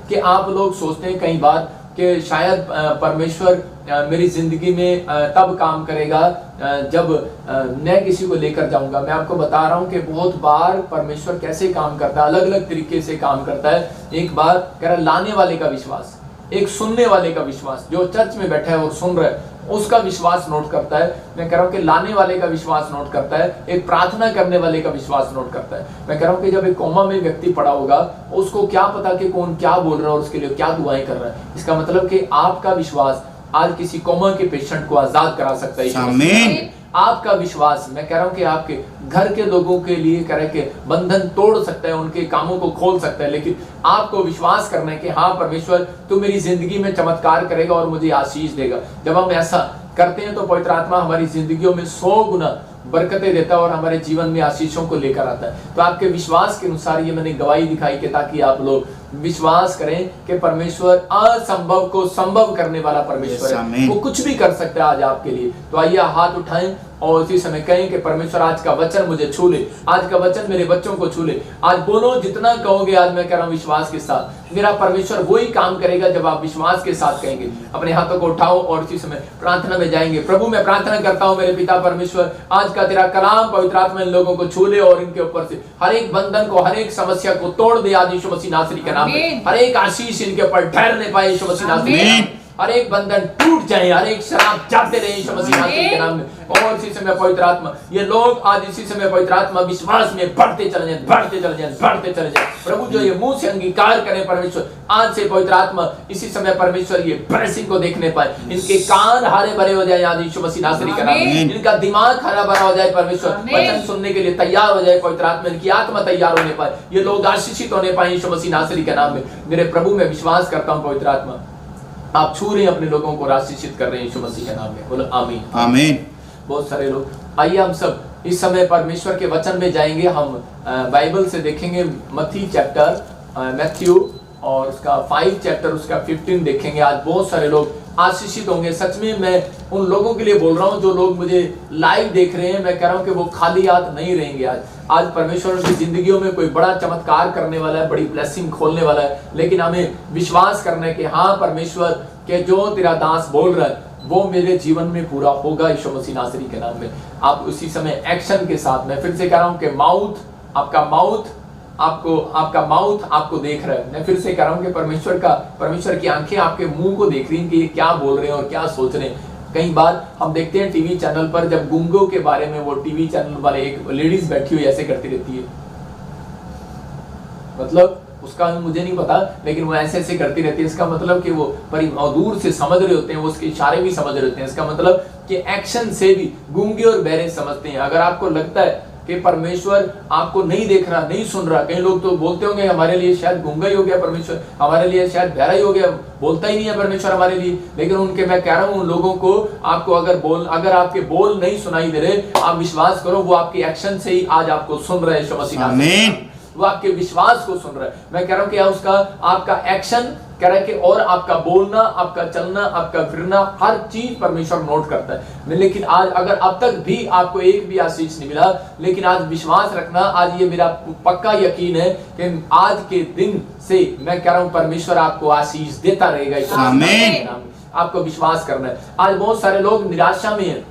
कि आप लोग सोचते हैं कई बार कि शायद परमेश्वर मेरी जिंदगी में तब काम करेगा जब मैं किसी को लेकर जाऊंगा। मैं आपको बता रहा हूं कि बहुत बार परमेश्वर कैसे काम करता है, अलग अलग तरीके से काम करता है। एक बार कह रहा लाने वाले का विश्वास, एक सुनने वाले का विश्वास, जो चर्च में बैठा है और सुन रहा है उसका विश्वास नोट करता है। मैं कह रहा हूं कि लाने वाले का विश्वास नोट करता है, एक प्रार्थना करने वाले का विश्वास नोट करता है। मैं कह रहा हूं कि जब एक कोमा में व्यक्ति पड़ा होगा, उसको क्या पता कि कौन क्या बोल रहा है और उसके लिए क्या दुआएं कर रहा है। इसका मतलब कि आपका विश्वास आज किसी कोमा के पेशेंट को आजाद करा सकता है। आमीन। आपका विश्वास, मैं कह रहा हूं कि आपके घर के लोगों के लिए कह रहे कि बंधन तोड़ सकता है, उनके कामों को खोल सकता है। लेकिन आपको विश्वास करना है कि हाँ परमेश्वर तू मेरी जिंदगी में चमत्कार करेगा और मुझे आशीष देगा। जब हम ऐसा करते हैं तो पवित्र आत्मा हमारी जिंदगियों में 100 गुना बरकतें देता है और हमारे जीवन में आशीषों को लेकर आता है। तो आपके विश्वास के अनुसार ये मैंने गवाही दिखाई कि ताकि आप लोग विश्वास करें कि परमेश्वर असंभव को संभव करने वाला परमेश्वर है, वो कुछ भी कर सकता है आज आपके लिए। तो आइए हाथ उठाएं और उसी समय कहें कि परमेश्वर आज का वचन मुझे छू ले, आज का वचन मेरे बच्चों को छू ले। आज बोलो जितना कहोगे, आज मैं कह रहा हूं विश्वास के साथ मेरा परमेश्वर वही काम करेगा जब आप विश्वास के साथ कहेंगे। अपने हाथों को उठाओ और उसी समय प्रार्थना में जाएंगे। प्रभु मैं प्रार्थना करता हूं मेरे पिता परमेश्वर, आज का तेरा कलाम पवित्र आत्मा इन लोगों को छू ले और इनके ऊपर से हर एक बंधन को, हर एक समस्या को तोड़ दे आज यीशु मसीह नासरी के नाम में। हर एक आशीष इनके ऊपर ठहरने पाए यीशु मसीह नासरी के नाम में। हर एक बंधन टूट जाए, हर एक शराब जाते रहे यीशु मसीह नासरी के नाम में। और इसी समय पवित्र आत्मा, ये लोग आज इसी समय पवित्र आत्मा विश्वास में बढ़ते चले जाएं, बढ़ते चले जाएं, बढ़ते चले जाएं। प्रभु जो ये मुंह से अंगीकार करें परमेश्वर, आज से पवित्र आत्मा इसी समय परमेश्वर ये ब्लेसिंग को देखने पाए। इनके कान हरे भरे हो जाए आज यीशु मसीह नासरी के नाम में। इनका दिमाग हरा भरा हो जाए परमेश्वर, वचन सुनने के लिए तैयार हो जाए पवित्र आत्मा, इनकी आत्मा तैयार होने पाए, ये लोग आशीषित होने पाए यीशु मसीह नासरी के नाम में। मेरे प्रभु मैं विश्वास करता हूँ पवित्र आत्मा आप छू रहे हैं अपने लोगों को, आशीषित कर रहे हैं यीशु मसीह के नाम में। बोलो आमीन आमीन। बहुत सारे लोग, आइए हम सब इस समय परमेश्वर के वचन में जाएंगे। हम बाइबल से देखेंगे मत्ती चैप्टर, मैथ्यू और उसका 5 चैप्टर उसका 15 देखेंगे। आज बहुत सारे लोग आशीषित होंगे। सच में मैं उन लोगों के लिए बोल रहा हूं जो लोग मुझे लाइव देख रहे हैं। मैं कह रहा हूं कि वो खाली हाथ नहीं रहेंगे। आज परमेश्वर की जिंदगियों में कोई बड़ा चमत्कार करने वाला है, बड़ी ब्लेसिंग खोलने वाला है। लेकिन हमें विश्वास करना है कि हाँ परमेश्वर के जो तेरा दास बोल रहा है वो मेरे जीवन में पूरा होगा यीशु मसीह नासरी के नाम में। आप उसी समय एक्शन के साथ, मैं फिर से कह रहा हूं कि आपका माउथ आपको देख रहा है। मैं फिर से कह रहा हूं कि परमेश्वर की आंखें आपके मुंह को देख रही हैं कि ये क्या बोल रहे हैं और क्या सोच रहे हैं। कई बार हम देखते हैं टीवी चैनल पर, जब गूंगों के बारे में वो टीवी चैनल वाले एक लेडीज बैठी हुई ऐसे करती रहती है, मतलब उसका मुझे नहीं पता, लेकिन वो ऐसे ऐसे करती रहती है। इसका मतलब कि वो दूर से समझ रहे होते हैं, वो उसके इशारे भी समझ रहे होते हैं। इसका मतलब कि एक्शन से भी गूंगे और बहरे समझते हैं। अगर आपको लगता है कि परमेश्वर आपको नहीं देख रहा, नहीं सुन रहा, कई लोग तो बोलते होंगे हमारे लिए शायद गूंगा ही हो गया परमेश्वर, हमारे लिए शायद बहरा ही हो गया, बोलता ही नहीं है परमेश्वर हमारे लिए। लेकिन उनके, मैं कह रहा हूं उन लोगों को, आपको अगर आपके बोल नहीं सुनाई दे रहे, आप विश्वास करो वो आपके एक्शन से ही आज आपको सुन रहे हैं। आमीन। वो आपके विश्वास को सुन रहा है। मैं कह रहा हूं कि उसका आपका एक्शन कह रहा है कि और आपका बोलना, आपका चलना, आपका फिरना, हर चीज परमेश्वर नोट करता है। लेकिन आज अगर अब तक भी आपको एक भी आशीष नहीं मिला, लेकिन आज विश्वास रखना, आज ये मेरा पक्का यकीन है कि आज के दिन से मैं कह रहा हूं परमेश्वर आपको आशीष देता रहेगा। आमीन। आपको विश्वास करना है। आज बहुत सारे लोग निराशा में हैं,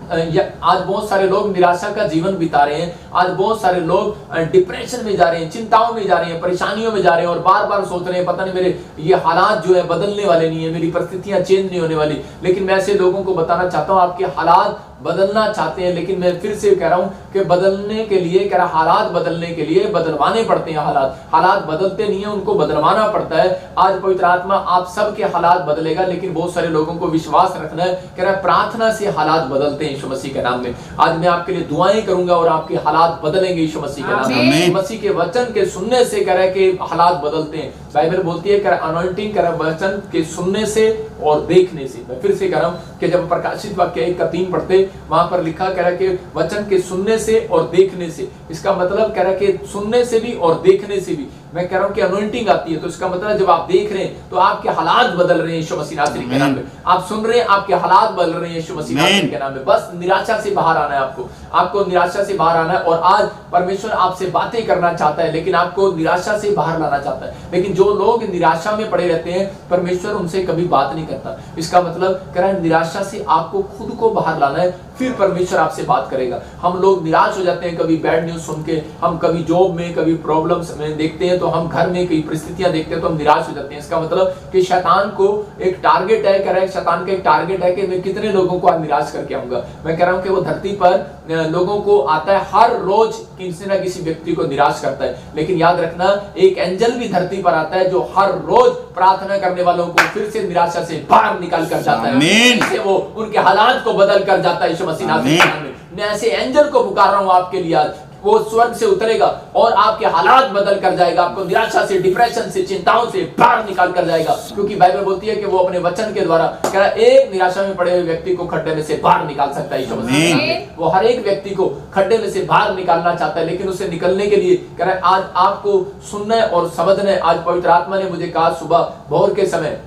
आज बहुत सारे लोग निराशा का जीवन बिता रहे हैं। आज बहुत सारे लोग डिप्रेशन में जा रहे हैं, चिंताओं में जा रहे हैं, परेशानियों में जा रहे हैं और बार बार सोच रहे हैं पता नहीं मेरे ये हालात जो है बदलने वाले नहीं है, मेरी परिस्थितियां चेंज नहीं होने वाली। लेकिन मैं ऐसे लोगों को बताना चाहता हूं आपके हालात बदलना चाहते हैं, लेकिन मैं फिर से कह रहा हूं कि बदलने के लिए, कह रहा हालात बदलने के लिए बदलवाने पड़ते हैं। हालात बदलते नहीं है, उनको बदलवाना पड़ता है। आज पवित्र आत्मा आप सबके हालात बदलेगा, लेकिन बहुत सारे लोगों को विश्वास रखना है, कह रहा प्रार्थना से हालात बदलते हैं यीशु मसीह के नाम में। आज मैं आपके लिए दुआएं करूंगा और आपके हालात बदलेंगे यीशु मसीह के नाम में। मसीह के वचन के सुनने से कह रहा है कि हालात बदलते हैं। बाइबल बोलती है अनॉइंटिंग कह रहा वचन के सुनने से और देखने से। मैं फिर से कह रहा हूं कि जब प्रकाशित वाक्य 1:3 पढ़ते, वहां पर लिखा कह रहा है कि वचन के सुनने से और देखने से। इसका मतलब कह रहा है कि सुनने से भी और देखने से भी। मैं कह रहा हूं कि अनॉइंटिंग आती है, तो इसका मतलब जब आप देख रहे हैं तो आपके हालात बदल रहे हैं यीशु मसीह नासरी के नाम में। आप सुन रहे हैं, आपके हालात बदल रहे हैं यीशु मसीह नासरी के नाम में। बस निराशा से बाहर आना है आपको निराशा से बाहर आना है। और आज परमेश्वर आपसे बातें करना चाहता है, लेकिन आपको निराशा से बाहर लाना चाहता है। लेकिन जो लोग निराशा में पड़े रहते हैं, परमेश्वर उनसे कभी बात नहीं करता। इसका मतलब कह रहा है निराशा से आपको खुद को बाहर लाना है, फिर परमेश्वर आपसे बात करेगा। हम लोग निराश हो जाते हैं कभी बैड न्यूज सुन के, हम कभी जॉब में, कभी प्रॉब्लम्स में देखते हैं, तो हम घर में कई परिस्थितियां देखते हैं तो हम निराश हो जाते हैं। इसका मतलब कि शैतान को एक टारगेट है, कह रहा है शैतान का एक टारगेट है कि मैं कितने लोगों को आज निराश करके आऊंगा। मैं कह रहा हूं कि वो धरती पर लोगों को आता है, हर रोज किसी ना किसी व्यक्ति को निराश करता है। लेकिन याद रखना, एक एंजल भी धरती पर आता है जो हर रोज प्रार्थना करने वालों को फिर से निराशा से बाहर निकाल कर जाता है, फिर से वो उनके हालात को बदल कर जाता है। यीशु मसीह नासरी के नाम में मैं ऐसे एंजल को पुकार रहा हूं आपके लिए आज, वो स्वर्ग से उतरेगा और आपके हालात बदल कर जाएगा, आपको निराशा से, डिप्रेशन से, चिंताओं से बाहर निकाल कर जाएगा। क्योंकि बाइबल बोलती है कि वो अपने वचन के द्वारा कह रहा है एक निराशा में पड़े हुए व्यक्ति को खड्डे में से बाहर निकाल सकता है। यीशु मसीह वो हर एक व्यक्ति को खड्डे में से बाहर निकालना चाहता है, लेकिन उसे निकलने के लिए कह रहा है आज आपको सुनना है और समझना है। आज पवित्र आत्मा ने मुझे कहा सुबह भोर के समय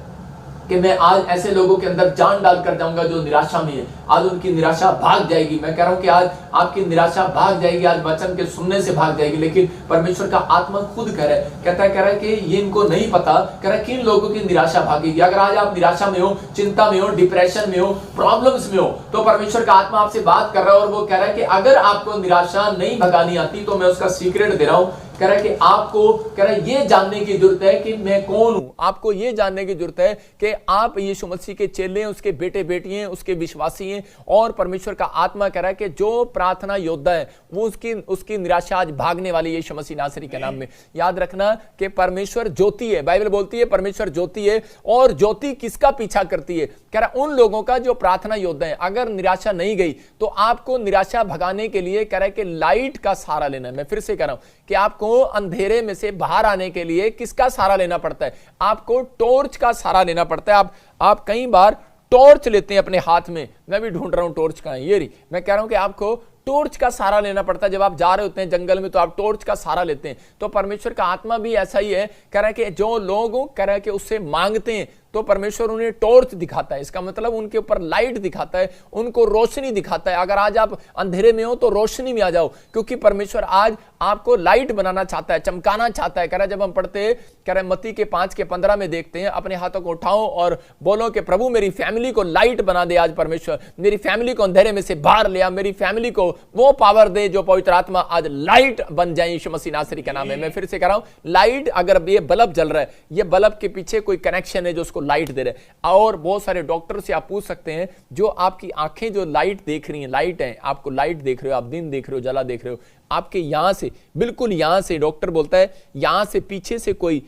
कि मैं आज ऐसे लोगों के अंदर जान डाल कर जाऊंगा जो निराशा में है, आज उनकी निराशा भाग जाएगी। मैं कह रहा हूं कि आज आपकी निराशा भाग जाएगी, आज वचन के सुनने से भाग जाएगी। लेकिन परमेश्वर का आत्मा खुद कह रहा है कि ये इनको नहीं पता, कह रहा है किन लोगों की निराशा भागेगी। अगर आज आप निराशा में हो, चिंता में हो, डिप्रेशन में हो, प्रॉब्लम्स में हो, तो परमेश्वर का आत्मा आपसे बात कर रहा है और वो कह रहा है कि अगर आपको निराशा नहीं भगानी आती तो मैं उसका सीक्रेट दे रहा हूं। कह रहा है कि आपको कह रहा है ये जानने की जरूरत है कि मैं कौन हूं। आपको ये जानने की जरूरत है कि आप यीशु मसीह के चेले हैं, उसके बेटे बेटी हैं, उसके विश्वासी हैं। और परमेश्वर का आत्मा कह रहा है कि जो प्रार्थना योद्धा है वो उसकी निराशा आज भागने वाली है यीशु मसीह नासरी के नाम में। याद रखना कि परमेश्वर ज्योति है, बाइबल बोलती है परमेश्वर ज्योति है। और ज्योति किसका पीछा करती है? कह रहा है उन लोगों का जो प्रार्थना योद्धा है। अगर निराशा नहीं गई तो आपको निराशा भगाने के लिए कह रहा है कि लाइट का सहारा लेना है। मैं फिर से कह रहा हूं कि आपको अंधेरे में से बाहर आने के लिए किसका सहारा लेना पड़ता है? आपको टॉर्च का सहारा लेना पड़ता है। आप कई बार टॉर्च लेते हैं अपने हाथ में, मैं भी ढूंढ रहा हूं टॉर्च कहां है, ये रही। मैं कह रहा हूं कि आपको टॉर्च का सहारा लेना पड़ता है। जब आप जा रहे होते हैं जंगल में तो आप टॉर्च का सहारा लेते हैं। तो परमेश्वर का आत्मा भी ऐसा ही है, कह रहा है कि जो लोग कह रहा है कि उससे मांगते हैं तो परमेश्वर उन्हें टॉर्च दिखाता है। इसका मतलब उनके ऊपर लाइट दिखाता है, उनको रोशनी दिखाता है। अगर आज आप अंधेरे में हो तो रोशनी में आ जाओ, क्योंकि परमेश्वर आज आपको लाइट बनाना चाहता है, चमकाना चाहता है। कह रहा है जब हम पढ़ते हैं, कह रहा है मत्ती के 5:15 में देखते हैं, अपने हाथों को उठाओ और बोलो कि प्रभु मेरी फैमिली को लाइट बना दे। आज परमेश्वर मेरी फैमिली को अंधेरे में से बाहर ले आ, मेरी फैमिली को वो पावर दे जो पवित्र आत्मा आज लाइट बन जाए यीशु मसीह नासरी का नाम है। मैं फिर से कह रहा हूं, लाइट, अगर ये बल्ब जल रहा है, ये बल्ब के पीछे कोई कनेक्शन है जो उसको लाइट दे रहे। और बहुत सारे डॉक्टर से आप पूछ सकते हैं, जो आपकी आंखें जो लाइट देख रही हैं, लाइट है, आपको लाइट देख रहे हो, आप दिन देख रहे हो, जला देख रहे हो, आपके यहां से, बिल्कुल यहां से, डॉक्टर बोलता है यहां से पीछे से कोई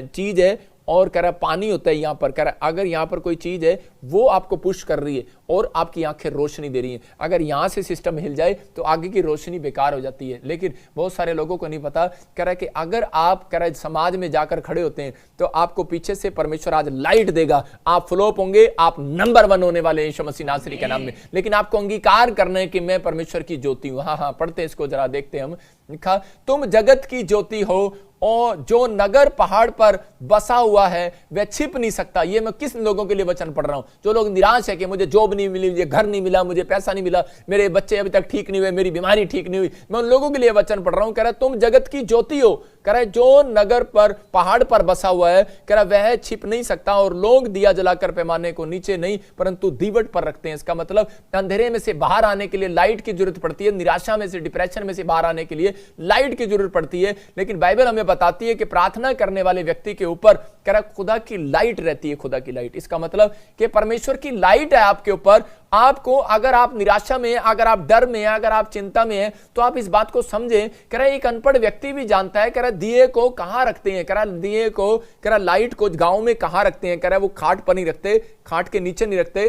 चीज है और कह रहा है पानी होता है यहां पर। कह रहा है अगर यहां पर कोई चीज है वो आपको पुश कर रही है और आपकी आंखें रोशनी दे रही हैं। अगर यहां से सिस्टम हिल जाए तो आगे की रोशनी बेकार हो जाती है। लेकिन बहुत सारे लोगों को नहीं पता। कह रहा है कि अगर आप कह रहा है समाज में जाकर खड़े होते हैं तो आपको पीछे से परमेश्वर आज लाइट देगा, आप फ्लोप होंगे, आप नंबर 1 होने वाले यीशु मसीह नासरी के नाम में। लेकिन आपको अंगीकार करना है कि मैं परमेश्वर की ज्योति हूं। हाँ, पढ़ते हैं इसको, जरा देखते हैं हम। लिखा, तुम जगत की ज्योति हो और जो नगर पहाड़ पर बसा हुआ है वह छिप नहीं सकता। ये मैं किस लोगों के लिए वचन पढ़ रहा हूं? जो लोग निराश है कि मुझे जॉब नहीं मिली, मुझे घर नहीं मिला, मुझे पैसा नहीं मिला, मेरे बच्चे अभी तक ठीक नहीं हुए, मेरी बीमारी ठीक नहीं हुई। मैं उन लोगों के लिए वचन पढ़ रहा हूं। कह रहा है तुम जगत की ज्योति हो। कह रहा है जो नगर पर पहाड़ पर बसा हुआ है, कह रहा वह छिप नहीं सकता। और लोग दिया जलाकर पैमाने को नीचे नहीं परंतु दीवट पर रखते हैं। इसका मतलब अंधेरे में से बाहर आने के लिए लाइट की जरूरत पड़ती है, निराशा में से, डिप्रेशन में से बाहर आने के लिए लाइट की जरूरत पड़ती है। लेकिन बाइबल हमें बताती है कि प्रार्थना करने वाले व्यक्ति के ऊपर कह रहा खुदा की लाइट रहती है, खुदा की लाइट। इसका मतलब कि परमेश्वर की लाइट है आपके ऊपर। आपको, अगर आप निराशा में, अगर आप डर में, अगर आप चिंता में हैं, तो आप इस बात को समझें। कह रहा एक अनपढ़ व्यक्ति भी जानता है, कह रहा दिए को कहां रखते हैं, कह रहा दिए को, कह रहा लाइट को गांव में कहां रखते हैं। कह रहा वो खाट पर नहीं रखते, खाट के नीचे नहीं रखते,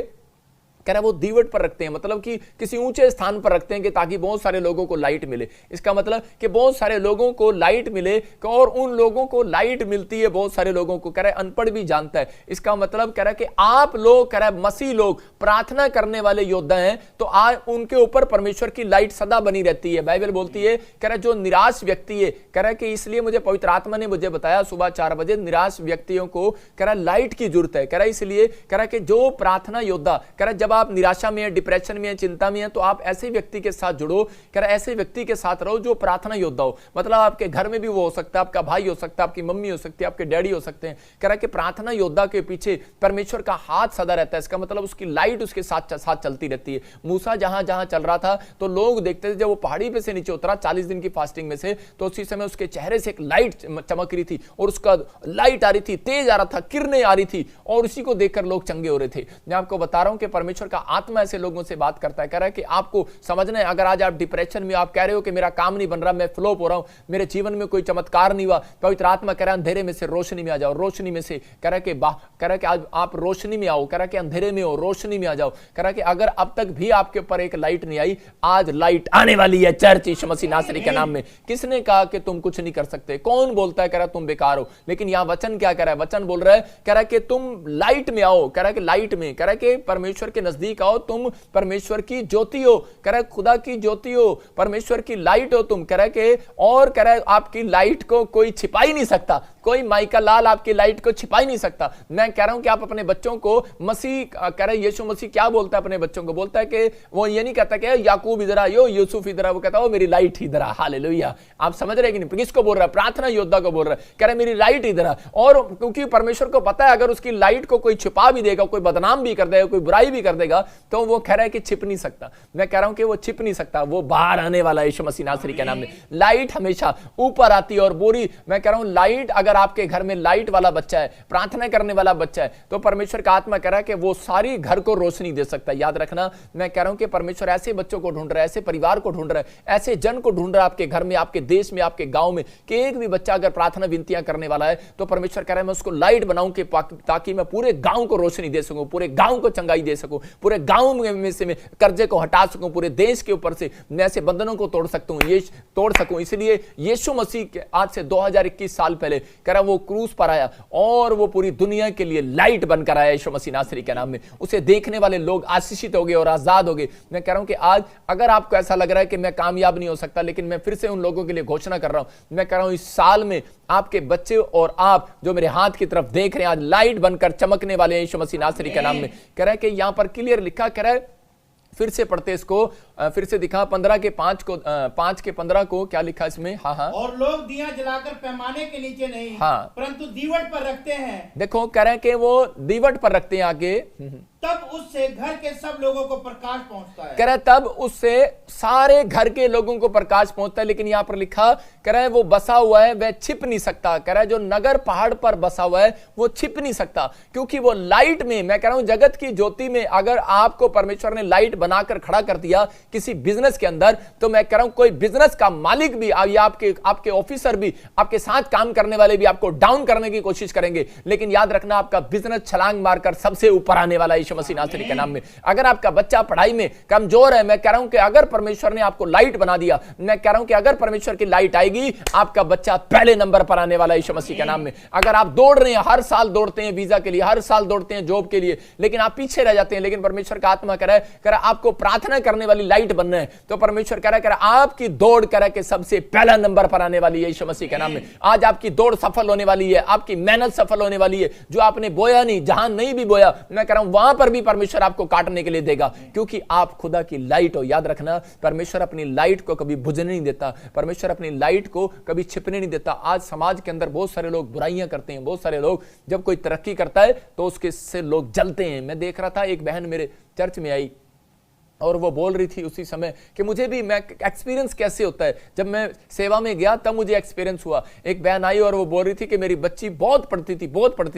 कह रहा है वो दीवट पर रखते हैं, मतलब कि किसी ऊंचे स्थान पर रखते हैं कि ताकि बहुत सारे लोगों को लाइट मिले। इसका मतलब कि बहुत सारे लोगों को लाइट मिले, और उन लोगों को लाइट मिलती है बहुत सारे लोगों को। कह रहा है अनपढ़ भी जानता है। इसका मतलब कह रहा है कि आप लोग, कह रहा है मसीह लोग प्रार्थना करने वाले योद्धा हैं, तो आज उनके ऊपर परमेश्वर की लाइट सदा बनी रहती है। बाइबल बोलती है, कह रहा है जो निराश व्यक्ति है, कह रहा है कि इसलिए मुझे पवित्र आत्मा ने मुझे बताया सुबह 4 बजे, निराश व्यक्तियों को कह रहा है लाइट की जरूरत है। कह रहा है इसलिए कह रहा है कि जो प्रार्थना योद्धा, कह रहा है जब आप निराशा में है, डिप्रेशन में है, चिंता में है, तो आप ऐसे व्यक्ति के साथ जुड़ो। कह रहा है ऐसे व्यक्ति के साथ रहो जो प्रार्थना योद्धा हो। मतलब आपके घर में भी वो हो सकता है, आपका भाई हो सकता है, आपकी मम्मी हो सकती है, आपके डैडी हो सकते हैं। कह रहा है कि प्रार्थना योद्धा के पीछे परमेश्वर का हाथ सदा रहता है। इसका मतलब उसकी लाइट उसके साथ साथ चलती रहती है। मूसा जहां जहां चल रहा था तो लोग देखते थे, जब वो पहाड़ी पे से नीचे उतरा 40 दिन की फास्टिंग में से, तो उसी समय उसके चेहरे से एक लाइट चमक रही थी, और उसका लाइट आ रही थी, तेज आ रहा था, किरणें आ रही थी, और उसी को देखकर लोग चंगे हो रहे थे। मैं आपको बता रहा हूं कि परमेश्वर का आत्मा ऐसे लोगों से बात करता है। कह रहा है कि आपको समझना है, अगर आज आप डिप्रेशन में, आप कह रहे हो कि मेरा काम नहीं बन रहा, मैं फ्लॉप हो रहा हूं, मेरे जीवन में कोई चमत्कार नहीं हुआ, पवित्र आत्मा कह रहा है अंधेरे में से रोशनी में आ जाओ। रोशनी में से कह रहा है कि आज आप रोशनी में आओ। कह रहा है कि अंधेरे में हो, रोशनी में आ जाओ। कह रहा है कि अगर अब तक भी आपके ऊपर एक लाइट नहीं आई, आज लाइट आने वाली है चर्च यीशु मसीह नासरी के नाम में। किसने कहा कि तुम कुछ नहीं कर सकते? कौन बोलता है कह रहा है तुम बेकार हो? लेकिन यहां वचन क्या कह रहा है? वचन बोल रहा है, कह रहा है कि तुम लाइट में आओ। कह रहा है कि लाइट में, कह रहा है कि परमेश्वर के नजदीक आओ, तुम परमेश्वर की ज्योति हो। कह रहा है खुदा की ज्योति हो, परमेश्वर की लाइट हो तुम। कह रहा है कि और कह रहा है आपकी लाइट को कोई छिपा ही नहीं सकता, कोई माइका लाल आपकी लाइट को छिपा ही नहीं सकता। मैं कह रहा हूं कि आप अपने बच्चों को मसीह, कह रहा है यीशु मसीह क्या बोलता है अपने बच्चों को? बोलता है कि वो ये नहीं कहता कि याकूब इधर आ, यो यूसुफ इधर आ, वो कहता है मेरी लाइट इधर आ। हालेलुया। आप समझ रहे कि नहीं? किसको बोल रहा है? प्रार्थना योद्धा को बोल रहा है। कह रहा है मेरी लाइट इधर आ। और क्योंकि परमेश्वर को पता है अगर उसकी लाइट को कोई छिपा भी देगा, कोई बदनाम भी कर देगा, कोई बुराई भी कर देगा, तो वो कह रहा है कि छिप नहीं सकता। मैं कह रहा हूं कि वो छिप नहीं सकता, वो बाहर आने वाला है यीशु मसीह नासरी के नाम में। लाइट हमेशा ऊपर आती है और बुरी, मैं कह रहा हूं लाइट, अगर आपके घर में लाइट वाला बच्चा है, प्रार्थना करने वाला बच्चा है, तो परमेश्वर का आत्मा कह रहा है कि वो सारी घर को रोशनी दे सकता है। याद रखना, मैं कह रहा हूं कि परमेश्वर ऐसे बच्चों को ढूंढ रहा है, ऐसे परिवार को ढूंढ रहा है, ऐसे जन को ढूंढ रहा है आपके घर में, आपके देश में, आपके गांव में, कि एक भी बच्चा अगर प्रार्थना विनतियां करने वाला है तो परमेश्वर कह रहा है मैं उसको लाइट बनाऊं कि ताकि मैं पूरे गांव को रोशनी दे सकूं, पूरे गांव को चंगाई दे सकूं, पूरे गांव में से मैं कर्जे को हटा सकूं, पूरे देश के ऊपर से मैं ऐसे बंधनों को तोड़ सकूं। इसलिए यीशु मसीह आज से 2021 साल पहले कह रहा वो क्रूस पर आया और वो पूरी दुनिया के लिए लाइट बनकर आया यीशु मसीह नासरी के नाम में। उसे देखने वाले लोग आशीषित हो गए और आजाद हो गए। मैं कह रहा हूं कि आज अगर आपको ऐसा लग रहा है कि मैं कामयाब नहीं हो सकता, लेकिन मैं फिर से उन लोगों के लिए घोषणा कर रहा हूं, मैं कह रहा हूं इस साल में आपके बच्चे और आप जो मेरे हाथ की तरफ देख रहे हैं, आज लाइट बनकर चमकने वाले हैं यीशु मसीह नासरी के नाम में। कह रहा है कि यहां पर क्लियर लिखा, कह रहा है, फिर से पढ़ते इसको, फिर से दिखा 15 के 5 को, 5 के 15 को क्या लिखा इसमें? हाँ। और लोग दिया जलाकर पैमाने के नीचे नहीं, हाँ, परंतु दीवट पर रखते हैं। देखो कह रहे हैं कि वो दीवट पर रखते हैं आगे, तब उससे घर के सब लोगों को प्रकाश पहुंचता है। कह रहा है तब उससे सारे घर के लोगों को प्रकाश पहुंचता है। लेकिन यहां पर लिखा, कह रहा है वो बसा हुआ है, वह छिप नहीं सकता। कह रहा है जो नगर पहाड़ पर बसा हुआ है वो छिप नहीं सकता, क्योंकि वो लाइट में, मैं कह रहा हूं जगत की ज्योति में, अगर आपको परमेश्वर ने लाइट बनाकर खड़ा कर दिया किसी बिजनेस के अंदर, तो मैं कह रहा हूं कोई बिजनेस का मालिक भी, आपके ऑफिसर भी, आपके साथ काम करने वाले भी आपको डाउन करने की कोशिश करेंगे, लेकिन याद रखना आपका बिजनेस छलांग मारकर सबसे ऊपर आने वाला यीशु मसीह नासरी के नाम में। अगर आपका बच्चा पढ़ाई में कमजोर है, मैं कह रहा हूं कि अगर परमेश्वर ने आपको लाइट बना दिया, मैं कह रहा हूं कि अगर परमेश्वर की लाइट आएगी, आपका बच्चा पहले नंबर पर आने वाला यीशु मसीह के नाम में। अगर आप दौड़ रहे हैं, हर साल दौड़ते हैं वीजा के लिए, हर साल दौड़ते हैं जॉब के लिए, लेकिन आप पीछे रह जाते हैं, लेकिन परमेश्वर का आत्मा कह रहा है आपको प्रार्थना करने वाली लाइट बनना है, तो परमेश्वर कह रहा है आपकी दौड़ कह रहा है कि सबसे पहला नंबर पर आने वाली है यीशु मसीह के नाम में। आज आपकी दौड़ सफल होने वाली है, आपकी मेहनत सफल होने वाली है। जो आपने बोया नहीं, जहां नहीं भी बोया, मैं कह रहा हूं वहां पर भी परमेश्वर आपको काटने के लिए देगा, क्योंकि आप खुदा की लाइट हो। याद रखना, परमेश्वर अपनी लाइट को कभी बुझने नहीं देता, परमेश्वर अपनी लाइट को कभी छिपने नहीं देता। आज समाज के अंदर बहुत सारे लोग बुराइयां करते हैं, बहुत सारे लोग जब कोई तरक्की करता है तो उसके से लोग जलते हैं। मैं देख रहा था, एक बहन मेरे चर्च में आई और वो बोल रही थी उसी समय कि मुझे भी, मैं एक्सपीरियंस कैसे होता है, जब मैं सेवा में गया तब मुझे एक्सपीरियंस हुआ। एक बहन आई और वो बोल रही थी कि मेरी बच्ची बहुत पढ़ती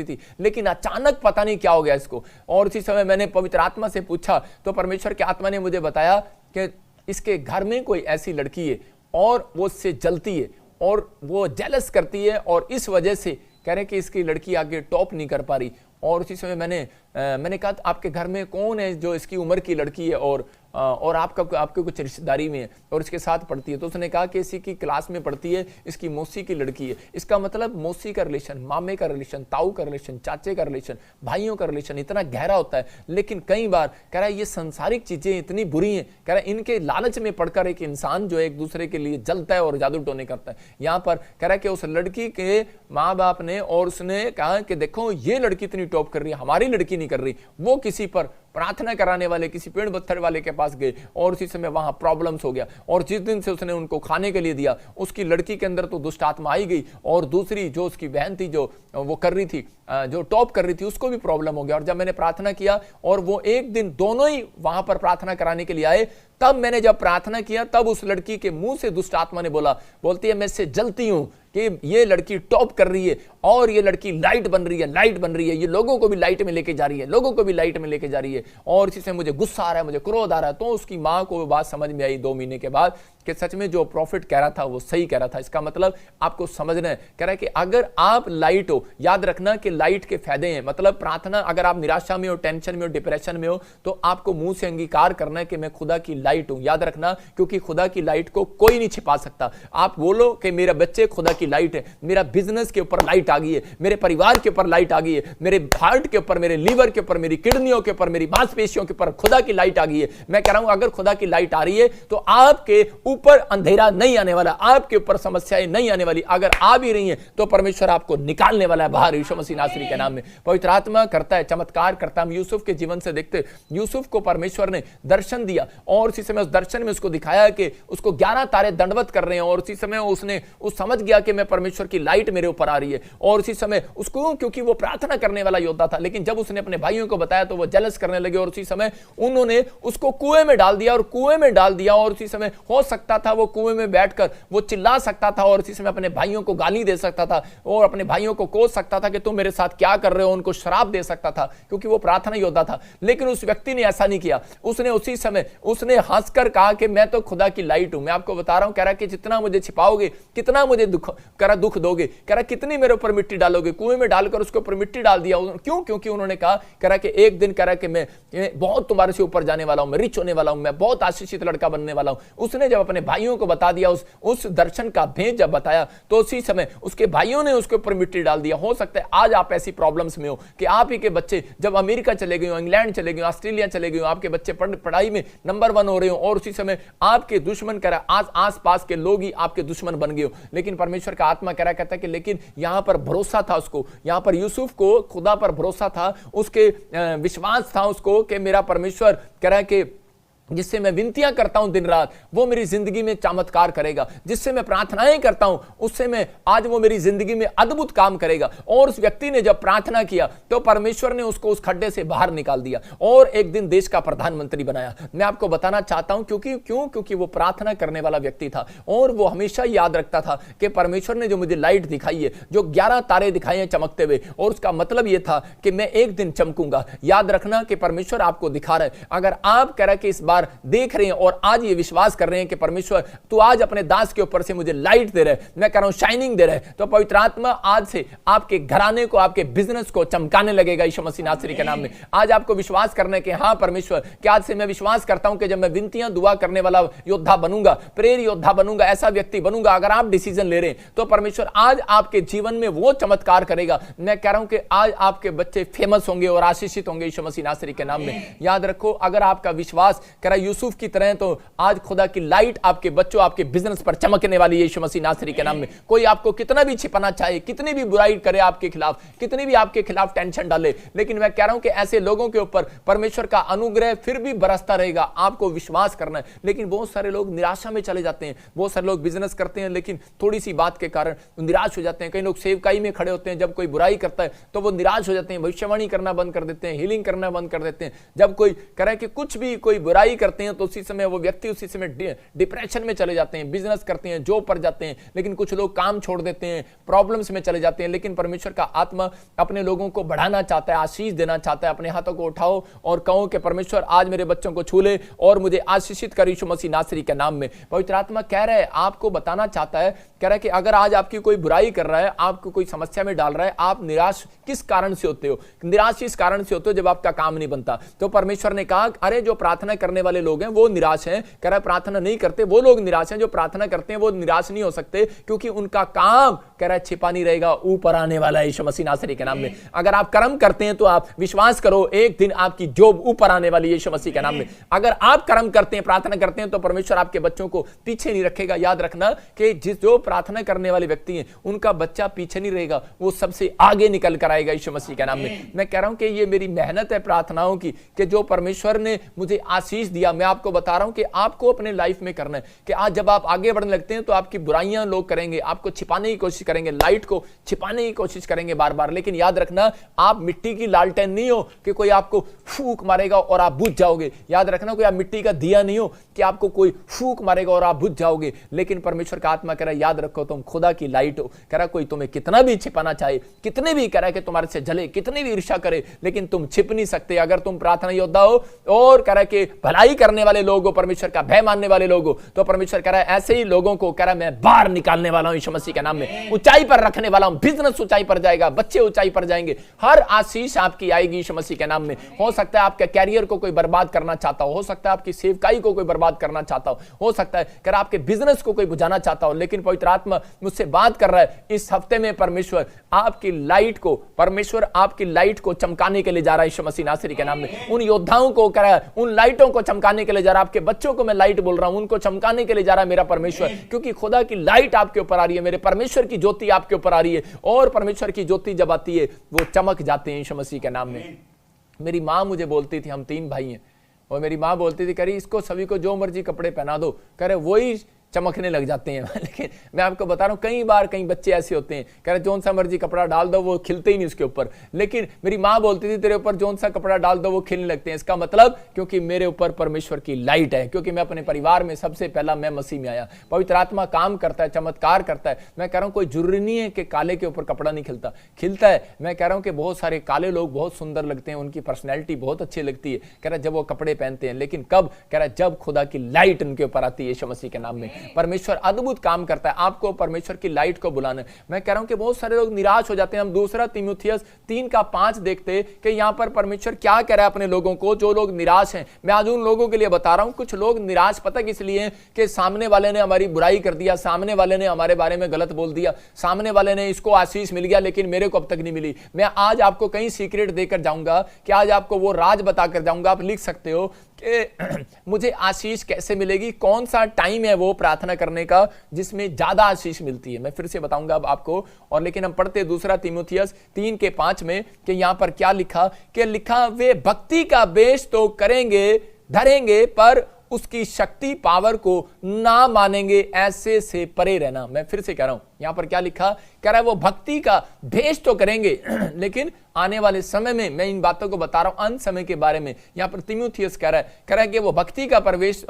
थी, लेकिन अचानक पता नहीं क्या हो गया इसको। और उसी समय मैंने पवित्र आत्मा से पूछा तो परमेश्वर की आत्मा ने मुझे बताया कि इसके घर में कोई ऐसी लड़की है और वो उससे जलती है और वो जेलस करती है, और इस वजह से कह रहे कि इसकी लड़की आगे टॉप नहीं कर पा रही। और उसी समय मैंने कहा आपके घर में कौन है जो इसकी उम्र की लड़की है और आपके कुछ रिश्तेदारी में है और इसके साथ पढ़ती है। तो उसने कहा कि इसी की क्लास में पढ़ती है, इसकी मौसी की लड़की है। इसका मतलब मौसी का रिलेशन, मामे का रिलेशन, ताऊ का रिलेशन, चाचे का रिलेशन, भाइयों का रिलेशन इतना गहरा होता है। लेकिन कई बार कह रहा है ये संसारिक चीजें इतनी बुरी हैं, कह रहा है इनके लालच में पड़कर एक इंसान जो है एक दूसरे के लिए जलता है और जादू टोने करता है। यहाँ पर कह रहा है कि उस लड़की के माँ बाप ने और उसने कहा कि देखो ये लड़की इतनी टॉप कर रही है, हमारी लड़की नहीं कर रही। वो किसी पर प्रार्थना कराने वाले किसी पेड़ पत्थर वाले के पास गए और उसी समय वहां प्रॉब्लम्स हो गया। और जिस दिन से उसने उनको खाने के लिए दिया उसकी लड़की के अंदर तो दुष्ट आत्मा आई गई और दूसरी जो उसकी बहन थी जो वो कर रही थी, जो टॉप कर रही थी, उसको भी प्रॉब्लम हो गया। और जब मैंने प्रार्थना किया और वो एक दिन दोनों ही वहां पर प्रार्थना कराने के लिए आए, तब मैंने जब प्रार्थना किया तब उस लड़की के मुंह से दुष्ट आत्मा ने बोलती है मैं इससे जलती हूं कि ये लड़की टॉप कर रही है और ये लड़की लाइट बन रही है, ये लोगों को भी लाइट में लेके जा रही है, और इसी से मुझे गुस्सा आ रहा है, मुझे क्रोध आ रहा है। तो उसकी मां को बात समझ में आई 2 महीने के बाद कि सच में जो प्रॉफिट कह रहा था वो सही कह रहा था। इसका मतलब आपको समझना है, कह रहा है कि अगर आप लाइट हो, याद रखना कि लाइट के फायदे हैं। मतलब प्रार्थना, अगर आप निराशा में हो, टेंशन में हो, डिप्रेशन में हो, तो आपको मुंह से अंगीकार करना है कि मैं खुदा की लाइट हूं। याद रखना, क्योंकि खुदा की लाइट को कोई नहीं छिपा सकता। आप बोलो कि मेरे बच्चे खुदा की लाइट है, मेरा बिजनेस के ऊपर लाइट आ गई है, मेरे परिवार के ऊपर लाइट आ गई है, मेरे हार्ट के ऊपर, मेरे लीवर के ऊपर, मेरी किडनियों के ऊपर, मेरी मांसपेशियों के ऊपर खुदा की लाइट आ गई है। मैं कह रहा हूं अगर खुदा की लाइट आ रही है तो आपके ऊपर अंधेरा नहीं आने वाला, आपके ऊपर समस्याएं नहीं आने वाली। अगर आ भी रही हैं तो परमेश्वर आपको निकालने वाला है बाहर, यीशु मसीह नासरी के नाम में। पवित्र आत्मा करता है, चमत्कार करता है। हम यूसुफ के जीवन से देखते, यूसुफ को परमेश्वर ने दर्शन दिया और उसी समय उस दर्शन में उसको दिखाया कि उसको 11 तारे दंडवत कर रहे हैं और उसी समय उसने समझ गया कि मैं परमेश्वर की लाइट मेरे ऊपर आ रही है। और उसी समय उसको, क्योंकि वो प्रार्थना करने वाला योद्धा था, लेकिन जब उसने अपने भाइयों को बताया तो वो जेलस करने लगे और उसी समय उन्होंने उसको कुएं में डाल दिया और उसी समय हो सकता था वो कुएं में बैठकर वो चिल्ला सकता था और उसी समय अपने भाइयों को गाली दे सकता था और अपने भाइयों को कोस सकता था कि तुम मेरे साथ क्या कर रहे हो, उनको शराब दे सकता था क्योंकि वो प्रार्थना योद्धा था। लेकिन उस व्यक्ति ने ऐसा नहीं किया। उसने उसी समय हंसकर कहा कि मैं तो खुदा की लाइट हूं। मैं आपको बता रहा हूं, कह रहा कि जितना मुझे छिपाओगे, कितना मुझे दुख दोगे, कह रहा कितनी मेरे ऊपर मिट्टी डालोगे। कुएं में डालकर उसके ऊपर मिट्टी डाल दिया। क्यों? क्योंकि उन्होंने कहा, कह रहा कि एक दिन, कह रहा कि मैं बहुत तुम्हारे से ऊपर जाने वाला हूं, मैं रिच होने वाला हूं, मैं बहुत आशीषित लड़का बनने वाला हूं। उसने जब अपने भाइयों को बता दिया, उस दर्शन का भेद जब बताया, तो उसी समय उसके भाइयों ने उसके ऊपर मिट्टी डाल दिया। हो सकता है आज आप ऐसी प्रॉब्लम्स में हो कि आप ही के बच्चे जब अमेरिका चले गए हो, इंग्लैंड चले गए हो, ऑस्ट्रेलिया चले गए हो, आपके बच्चे पढ़ाई में नंबर 1 हो रहे हो और उसी समय आपके दुश्मन कह रहा, आस पास के लोग ही आपके दुश्मन बन गए हो। लेकिन परमेश्वर का आत्मा कह रहा, कहता है कि लेकिन यहां पर भरोसा था उसको, यहां पर यूसुफ को खुदा पर भरोसा था, उसके विश्वास था उसको कि मेरा परमेश्वर कह रहा है कि जिससे मैं विनतियां करता हूं दिन रात, वो मेरी जिंदगी में चमत्कार करेगा। जिससे मैं प्रार्थनाएं करता हूं, उससे मैं आज वो मेरी जिंदगी में अद्भुत काम करेगा। और उस व्यक्ति ने जब प्रार्थना किया तो परमेश्वर ने उसको उस खड्डे से बाहर निकाल दिया और एक दिन देश का प्रधानमंत्री बनाया। मैं आपको बताना चाहता हूं क्योंकि वो प्रार्थना करने वाला व्यक्ति था और वो हमेशा याद रखता था कि परमेश्वर ने जो मुझे लाइट दिखाई है, जो 11 तारे दिखाए हैं चमकते हुए, और उसका मतलब यह था कि मैं एक दिन चमकूंगा। याद रखना कि परमेश्वर आपको दिखा रहा है। अगर आप कह रहे कि इस बार देख रहे हैं और आज ये विश्वास कर रहे हैं कि परमेश्वर तू आज अपने दास के ऊपर से मुझे लाइट दे रहा है, मैं कह रहा हूं शाइनिंग दे रहा है, तो पवित्र आत्मा आज से आपके घराने को, आपके बिजनेस को चमकाने लगेगा यीशु मसीह नासरी के नाम में। आज आपको विश्वास करना है कि हां परमेश्वर, कि आज से मैं विश्वास करता हूं कि जब मैं विनतियां दुआ करने वाला योद्धा बनूंगा, प्रेरित योद्धा बनूंगा, ऐसा व्यक्ति बनूंगा, अगर आप डिसीजन ले रहे हैं तो परमेश्वर आज आपके जीवन में वो चमत्कार करेगा। मैं कह रहा हूं कि आज आपके बच्चे फेमस होंगे और आशीषित होंगे यीशु मसीह नासरी के नाम में। याद रखो, अगर आपका विश्वास कह रहा यूसुफ की तरह, तो आज खुदा की लाइट आपके बच्चों, आपके बिजनेस पर चमकने वाली है यीशु मसीह नासरी के नाम में। कोई आपको कितना भी छिपाना चाहे, कितनी भी बुराई करे आपके खिलाफ, कितनी भी आपके खिलाफ टेंशन डाले, लेकिन मैं कह रहा हूं कि ऐसे लोगों के ऊपर परमेश्वर का अनुग्रह फिर भी बरसता रहेगा। आपको विश्वास करना है। लेकिन बहुत सारे लोग निराशा में चले जाते हैं। बहुत सारे लोग बिजनेस करते हैं लेकिन थोड़ी सी बात के कारण निराश हो जाते हैं। कई लोग सेवकाई में खड़े होते हैं, जब कोई बुराई करता है तो वो निराश हो जाते हैं, भविष्यवाणी करना बंद कर देते हैं, हीलिंग करना बंद कर देते हैं। जब कोई कह रहा है कि कुछ भी कोई बुराई करते हैं तो उसी समय वो व्यक्ति उसी समय डिप्रेशन में चले जाते हैं, बिजनेस करते हैं, जॉब पर जाते हैं, लेकिन कुछ लोग काम छोड़ देते हैं, प्रॉब्लम्स में चले जाते हैं। लेकिन परमेश्वर का आत्मा अपने लोगों को बढ़ाना चाहता है, आशीष देना चाहता है। अपने हाथों को उठाओ और कहो कि परमेश्वर आज मेरे बच्चों को छू ले और मुझे आशीषित कर यीशु मसीह नासरी के नाम में। पवित्र आत्मा कह रहा है, आपको बताना चाहता है, कह रहा है कि अगर आज आपकी कोई बुराई कर रहा है, आपको कोई समस्या में डाल रहा है, आप निराश किस कारण से होते हो? निराश इस कारण से होते हो जब आपका काम नहीं बनता। तो परमेश्वर ने कहा, अरे जो प्रार्थना करने वाले लोग हैं वो निराश हैं। कह रहा है प्रार्थना नहीं करते वो लोग निराश हैं, जो प्रार्थना करते हैं वो निराश नहीं हो सकते, क्योंकि उनका काम कह रहा है छिपा नहीं रहेगा, ऊपर आने वाला है यीशु मसीह नासरी के नाम में। अगर आप कर्म करते हैं तो आप विश्वास करो, एक दिन आपकी जॉब ऊपर आने वाली है यीशु मसीह के नाम में। अगर आप कर्म करते हैं, प्रार्थना करते हैं, तो परमेश्वर आपके बच्चों को पीछे नहीं रखेगा। याद रखना कि जो प्रार्थना करने वाले व्यक्ति हैं उनका बच्चा पीछे नहीं रहेगा, वो सबसे आगे निकल कर आएगा यीशु मसीह के नाम में। मैं कह रहा हूं कि ये मेरी मेहनत है प्रार्थनाओं की, कि जो परमेश्वर ने मुझे आशीष दिया, मैं आपको बता रहा हूं कि आपको अपने लाइफ में करना है। कि आज जब आप आगे बढ़ने लगते हैं तो आपकी बुराइयां लोग करेंगे, आपको छिपाने की कोशिश करेंगे, लाइट को छिपाने की कोशिश करेंगे बार बार। लेकिन याद रखना, आप मिट्टी की लालटेन नहीं हो कि कोई आपको फूंक मारेगा और आप बुझ जाओगे। याद रखना, कोई आप मिट्टी का दिया नहीं हो कि आपको कोई फूंक मारेगा और आप बुझ जाओगे। लेकिन परमेश्वर का आत्मा कह रहा है, याद रखो तुम खुदा की लाइट हो। कह रहा कोई तुम्हें कितना भी छिपाना चाहे, कितने भी कह रहा है कि तुम्हारे से जले, कितनी भी ईर्ष्या करे, लेकिन तुम छिप नहीं सकते अगर तुम प्रार्थना योद्धा हो और कह रहा है कि भलाई करने वाले लोग हो, परमेश्वर का भय मानने वाले लोग हो। तो परमेश्वर कह रहा है ऐसे ही लोगों को कह रहा है मैं बाहर निकालने वाला हूं यीशु मसीह के नाम में, ऊंचाई पर रखने वाला हूं। बिजनेस ऊंचाई पर जाएगा, बच्चे ऊंचाई पर जाएंगे, हर आशीष आपकी आएगी यीशु मसीह के नाम में। हो सकता है आपके कैरियर को कोई बर्बाद करना चाहता हो सकता है आपकी सेवकाई को कोई बर्बाद करना चाहता हो सकता है कि आपके बिजनेस को कोई बुझाना चाहता हो, लेकिन पवित्र आत्मा मुझसे बात कर रहा है इस हफ्ते में परमेश्वर आपकी लाइट को, परमेश्वर आपकी लाइट को चमकाने के लिए जा रहा है यीशु मसीह नासरी के नाम में। उन योद्धाओं को कह रहा है, उन लाइटों को चमकाने के लिए जा रहा है। आपके बच्चों को मैं लाइट बोल रहा हूं, उनको चमकाने के लिए जा रहा है मेरा परमेश्वर, क्योंकि खुदा की लाइट आपके ऊपर आ रही है, मेरे परमेश्वर की ज्योति आपके ऊपर आ रही है। और परमेश्वर की ज्योति जब आती है वो चमक जाते हैं यीशु मसीह के नाम में। मेरी मां मुझे बोलती थी, हम 3 भाई हैं, और मेरी मां बोलती थी, कह रही इसको सभी को जो मर्जी कपड़े पहना दो, कह रहे वही चमकने लग जाते हैं। लेकिन मैं आपको बता रहा हूं कई बार कई बच्चे ऐसे होते हैं, कह रहे जोन सा मर्जी कपड़ा डाल दो वो खिलते ही नहीं उसके ऊपर। लेकिन मेरी मां बोलती थी तेरे ऊपर जोन सा कपड़ा डाल दो वो खिलने लगते हैं। इसका मतलब क्योंकि मेरे ऊपर परमेश्वर की लाइट है, क्योंकि मैं अपने परिवार में सबसे पहला मैं मसीह में आया। पवित्र आत्मा काम करता है, चमत्कार करता है। मैं कह रहा हूं कोई जरूरी नहीं है कि काले के ऊपर कपड़ा नहीं खिलता, खिलता है। मैं कह रहा हूं कि बहुत सारे काले लोग बहुत सुंदर लगते हैं, उनकी पर्सनैलिटी बहुत अच्छी लगती है, कह रहा जब वो कपड़े पहनते हैं। लेकिन कब? कह रहा जब खुदा की लाइट उनके ऊपर आती है यीशु मसीह के नाम में। परमेश्वर अद्भुत काम करता है, आपको परमेश्वर की लाइट को बुलाना है। मैं कह रहा हूं कि बहुत सारे लोग निराश हो जाते हैं। हम 2 तीमुथियुस 3:5 देखते हैं कि यहां पर परमेश्वर क्या कह रहा है अपने लोगों को, जो लोग निराश हैं। मैं आज उन लोगों के लिए बता रहा हूं, कुछ लोग निराश पता किस लिए कि सामने वाले ने हमारी बुराई कर दिया, सामने वाले ने हमारे बारे में गलत बोल दिया, सामने वाले ने इसको आशीष मिल गया लेकिन मेरे को अब तक नहीं मिली। मैं आज आपको कई सीक्रेट देकर जाऊंगा कि आज आपको वो राज बताकर जाऊंगा। आप लिख सकते हो कि मुझे आशीष कैसे मिलेगी, कौन सा टाइम है वो प्रार्थना करने का जिसमें ज्यादा आशीष मिलती है। मैं फिर से बताऊंगा अब आपको। और लेकिन हम पढ़ते 2 तीमुथियुस 3:5 में कि यहां पर क्या लिखा, कि लिखा वे भक्ति का बेश तो करेंगे धरेंगे पर उसकी शक्ति पावर को ना मानेंगे, ऐसे से परे रहना। मैं फिर से कह रहा हूं, यहां पर क्या लिखा, कह रहा है वो भक्ति का भेष तो करेंगे लेकिन आने वाले समय में, मैं इन बातों को बता रहा हूं अंत समय के बारे में। यहां पर तीमुथियुस कह रहा है कि वो भक्ति का प्रवेश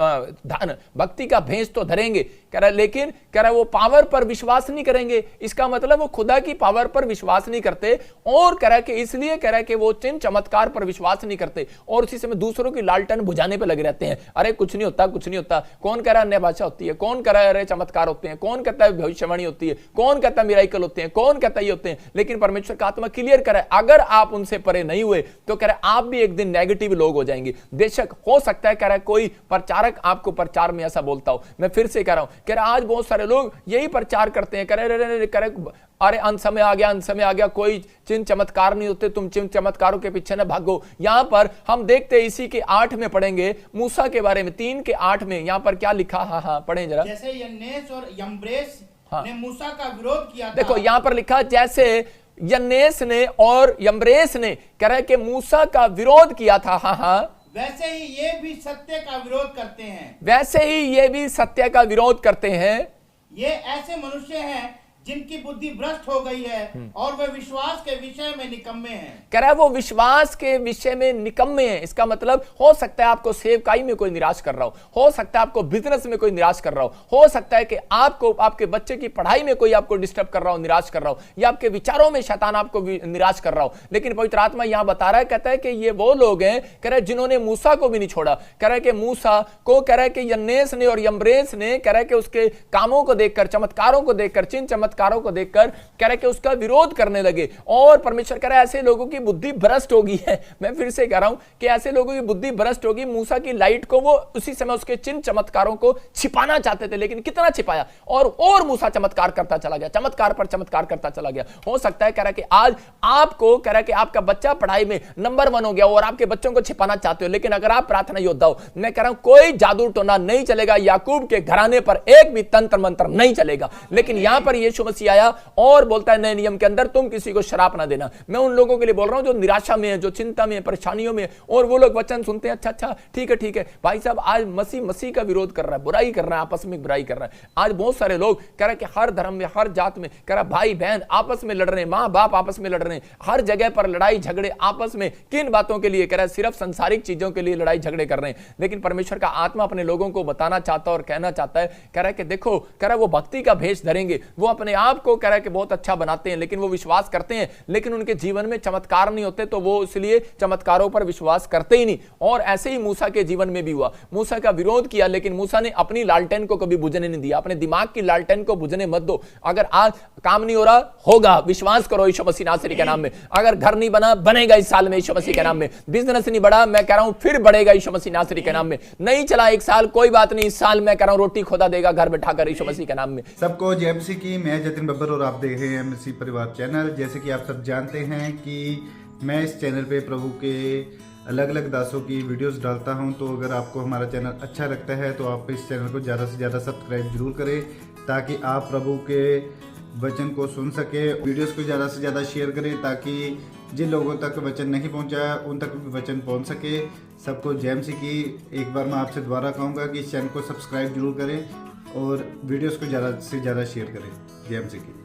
भक्ति का भेष तो धरेंगे, कह रहा है लेकिन कह रहा है वो पावर पर विश्वास नहीं करेंगे। इसका मतलब वो खुदा की पावर पर विश्वास नहीं करते, और कह रहा है कि इसलिए कह रहा है कि वो चिन्ह चमत्कार पर विश्वास नहीं करते, और उसी समय दूसरों की लालटेन बुझाने पर लगे रहते हैं। अरे कुछ नहीं होता, कुछ नहीं होता। कौन कह रहा है अन्य भाषा होती है, कौन कह रहा है अरे चमत्कार होते हैं, कौन कहता है भविष्यवाणी होती है, कौन कहता है मिराकल होते हैं, कौन कहता है ये होते हैं। लेकिन परमेश्वर का आत्मा क्लियर करे, अगर आप उनसे परे नहीं हुए तो कह रहा है आप भी एक दिन नेगेटिव लोग हो जाएंगे। बेशक हो सकता है कह रहा है कोई प्रचारक आपको प्रचार में ऐसा बोलता हो। मैं फिर से कह रहा हूं, कह रहा आज बहुत सारे लोग यही प्रचार करते हैं, कह रहे अरे अंत समय आ गया, अंत समय आ गया, कोई चिन्ह चमत्कार नहीं होते, तुम चिन्ह चमत्कारों के पीछे न भागो। यहां पर हम देखते इसी के 8 में पढ़ेंगे मूसा के बारे में, 3:8 में यहां पर क्या लिखा, हाँ पढ़ें जरा। जैसे यन्नेस और यम्ब्रेस ने मूसा का विरोध किया था। देखो यहां पर लिखा जैसे यन्नेस ने और यम्ब्रेस ने कह रहे कि मूसा का विरोध किया था, हाँ वैसे ही ये भी सत्य का विरोध करते हैं, वैसे ही ये भी सत्य का विरोध करते हैं। ये ऐसे मनुष्य हैं जिनकी बुद्धि भ्रष्ट हो गई है और वे विश्वास के विषय में निकम्मे हैं। कह रहा है वो विश्वास के विषय में निकम्मे हैं। इसका मतलब हो सकता है आपको सेवकाई में कोई निराश कर रहा हो सकता है आपको बिजनेस में कोई निराश कर रहा हो सकता है कि आपको आपके बच्चे की पढ़ाई में कोई आपको डिस्टर्ब कर रहा हो, निराश कर रहा हो, या आपके विचारों में शैतान आपको निराश कर रहा हो। लेकिन पवित्र आत्मा यहां बता रहा है, कहता है कि ये वो लोग हैं, कह रहा है जिन्होंने मूसा को भी नहीं छोड़ा। कह रहा है कि मूसा को, कह रहा है कि यन्नेस ने और यम्ब्रेस ने, कह रहा है कि उसके कामों को देखकर, चमत्कारों को देखकर, चिन्ह चमत्कारों को देखकर, कह रहा है कि उसका विरोध करने लगे। और परमेश्वर कह रहा है ऐसे लोगों की बुद्धि भ्रष्ट होगी है। मैं फिर से कह रहा हूं कि ऐसे लोगों की बुद्धि भ्रष्ट होगी। मूसा की लाइट को वो उसी समय उसके चिन्ह चमत्कारों को छिपाना चाहते थे, लेकिन कितना छिपाया, और मूसा चमत्कार करता चला गया, चमत्कार पर चमत्कार करता चला गया। हो सकता है कह रहा है कि आज आपको, कह रहा है कि आपका बच्चा पढ़ाई में नंबर 1 हो गया और आपके बच्चों को छिपाना चाहते हो, लेकिन अगर आप प्रार्थना योद्धा हो, मैं कह रहा हूं कोई जादू टोना नहीं चलेगा, याकूब के घराने पर एक भी तंत्र मंत्र नहीं चलेगा। लेकिन यहां पर यीशु मसीह आया और बोलता है नए नियम के अंदर तुम किसी को शराप ना देना। मैं उन लोगों के लिए बोल रहा हूं जो निराशा में है, जो चिंता में है, परेशानियों में, और वो लोग वचन सुनते हैं, अच्छा ठीक है भाई साहब, आज मसीह का विरोध कर रहा है, बुराई कर रहा है, आपस में बुराई कर रहा है। आज बहुत सारे लोग कह रहे हैं कि हर धर्म में, हर जात में, कह रहा भाई बहन आपस में लड़ रहे हैं, मां बाप आपस में लड़ रहे हैं, हर जगह पर लड़ाई झगड़े आपस में। किन बातों के लिए? कह रहा है सिर्फ संसारिक चीजों के लिए लड़ाई झगड़े कर रहे हैं। लेकिन परमेश्वर का आत्मा अपने लोगों को बताना चाहता है और कहना चाहता है, कह रहा है कि देखो, कह रहा है वो भक्ति का भेष धरेंगे, वो अपने आप को कह रहा है कि बहुत अच्छा बनाते हैं, लेकिन वो विश्वास करते हैं, लेकिन उनके जीवन में चमत्कार नहीं होते, तो वो इसलिए चमत्कारों पर विश्वास करते ही नहीं। और ऐसे ही मूसा के जीवन में भी हुआ। मूसा का विरोध किया, लेकिन मूसा ने अपनी लालटेन को कभी बुझने नहीं दिया। अपने दिमाग की लालटेन को बुझने मत दो। अगर आज काम नहीं हो रहा, होगा, विश्वास करो यीशु मसीह नासरी के नाम में। अगर घर नहीं बना, बनेगा इस साल में यीशु मसीह के नाम में। बिजनेस नहीं बढ़ा, मैं कह रहा हूं फिर बढ़ेगा यीशु मसीह नासरी के नाम में। नहीं चला एक साल, कोई बात नहीं, इस साल मैं कह रहा हूं रोटी खुदा देगा घर बैठाकर यीशु मसीह के नाम में। सबको जय मसीह की। मैं जतिन बब्बर और आप देख रहे हैं मसीह परिवार चैनल। जैसे कि आप सब जानते हैं कि मैं इस चैनल पे प्रभु के अलग अलग दासों की वीडियोस डालता हूं, तो अगर आपको हमारा चैनल अच्छा लगता है तो आप इस चैनल को ज़्यादा से ज़्यादा सब्सक्राइब जरूर करें, ताकि आप प्रभु के वचन को सुन सके। वीडियोस को ज़्यादा से ज़्यादा शेयर करें, ताकि जिन लोगों तक वचन नहीं पहुंचा उन तक भी वचन पहुंच सके। सबको जय मसीह की। एक बार मैं आपसे दोबारा कहूँगा कि इस चैनल को सब्सक्राइब जरूर करें और वीडियोस को ज़्यादा से ज़्यादा शेयर करें। जय मसीह की।